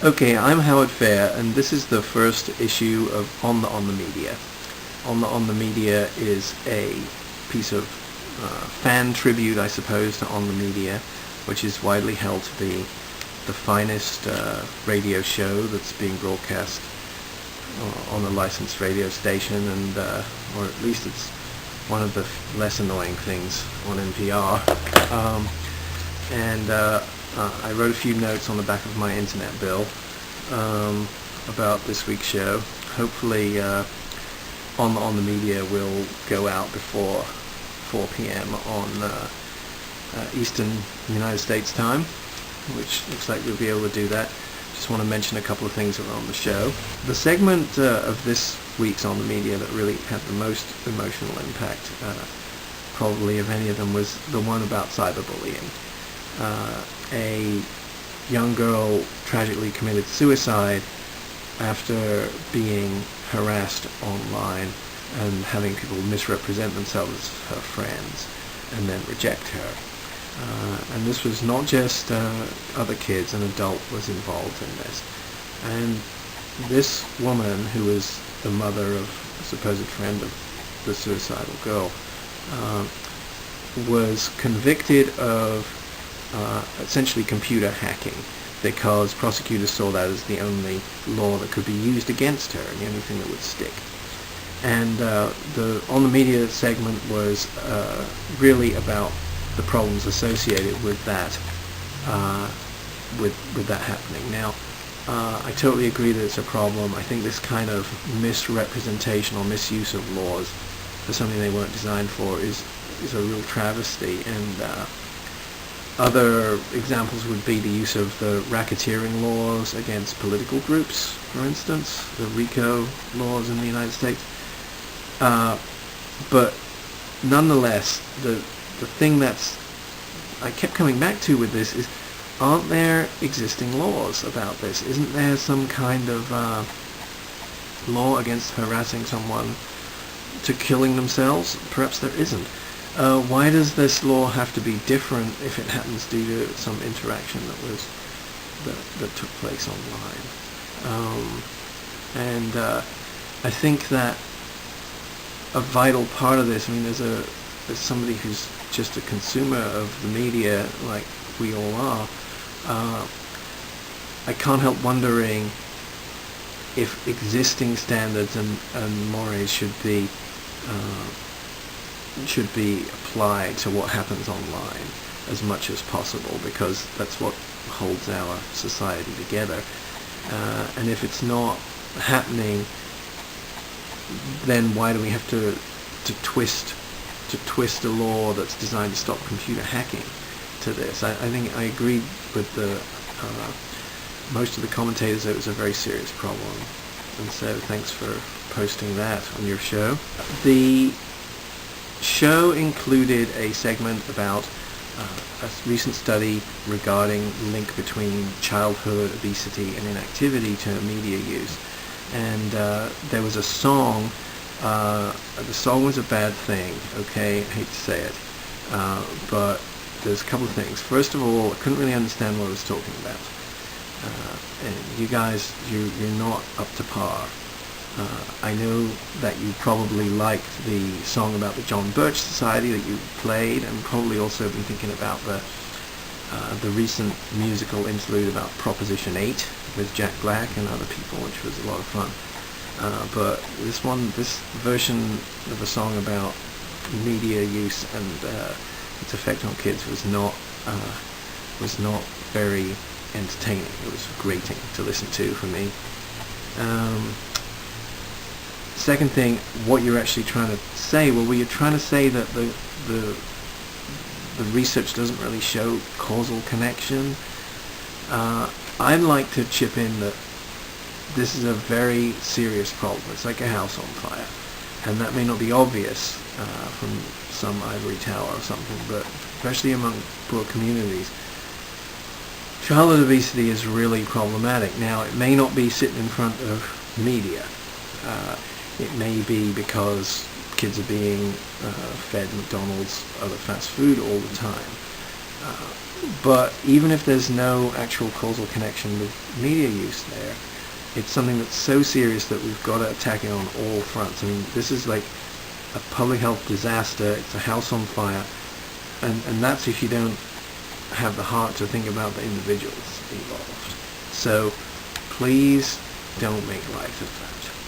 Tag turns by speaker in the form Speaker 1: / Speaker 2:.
Speaker 1: Okay, I'm Howard Fair, and this is the first issue of On the Media. On the Media is a piece of fan tribute, I suppose, to On the Media, which is widely held to be the finest radio show that's being broadcast on a licensed radio station, and or at least it's one of the less annoying things on NPR. I wrote a few notes on the back of my internet bill about this week's show. Hopefully on the Media will go out before 4 p.m. on Eastern United States time, which looks like we'll be able to do that. Just want to mention a couple of things that are on the show. The segment of this week's On the Media that really had the most emotional impact, probably of any of them, was the one about cyberbullying. A young girl tragically committed suicide after being harassed online and having people misrepresent themselves as her friends and then reject her. And this was not just other kids, an adult was involved in this. And this woman, who was the mother of a supposed friend of the suicidal girl, was convicted of essentially computer hacking, because prosecutors saw that as the only law that could be used against her and the only thing that would stick. And the On the Media segment was really about the problems associated with that, with that happening. Now, I totally agree that it's a problem. I think this kind of misrepresentation or misuse of laws for something they weren't designed for is a real travesty. And other examples would be the use of the racketeering laws against political groups, for instance, the RICO laws in the United States. But nonetheless, the thing that's I kept coming back to with this is, aren't there existing laws about this? Isn't there some kind of law against harassing someone to killing themselves? Perhaps there isn't. Why does this law have to be different if it happens due to some interaction that took place online? I think that a vital part of this, I mean, there's somebody who's just a consumer of the media, like we all are, I can't help wondering if existing standards and mores should be applied to what happens online as much as possible, because that's what holds our society together. And if it's not happening, then why do we have to twist a law that's designed to stop computer hacking to this? I think I agree with most of the commentators that it was a very serious problem, and so thanks for posting that on your show. The show included a segment about a recent study regarding the link between childhood obesity and inactivity to media use. And there was a song. The song was a bad thing, okay? I hate to say it. But there's a couple of things. First of all, I couldn't really understand what it was talking about. And you guys, you're not up to par. I know that you probably liked the song about the John Birch Society that you played, and probably also been thinking about the recent musical interlude about Proposition 8 with Jack Black and other people, which was a lot of fun. But this version of a song about media use and its effect on kids was not very entertaining. It was grating to listen to for me. Second thing, what you're actually trying to say? Well, you're trying to say that the research doesn't really show causal connection. I'd like to chip in that this is a very serious problem. It's like a house on fire, and that may not be obvious from some ivory tower or something, but especially among poor communities, childhood obesity is really problematic. Now, it may not be sitting in front of media. It may be because kids are being fed McDonald's, other fast food all the time. But even if there's no actual causal connection with media use there, it's something that's so serious that we've got to attack it on all fronts. I mean, this is like a public health disaster. It's a house on fire. And that's if you don't have the heart to think about the individuals involved. So please don't make light of that.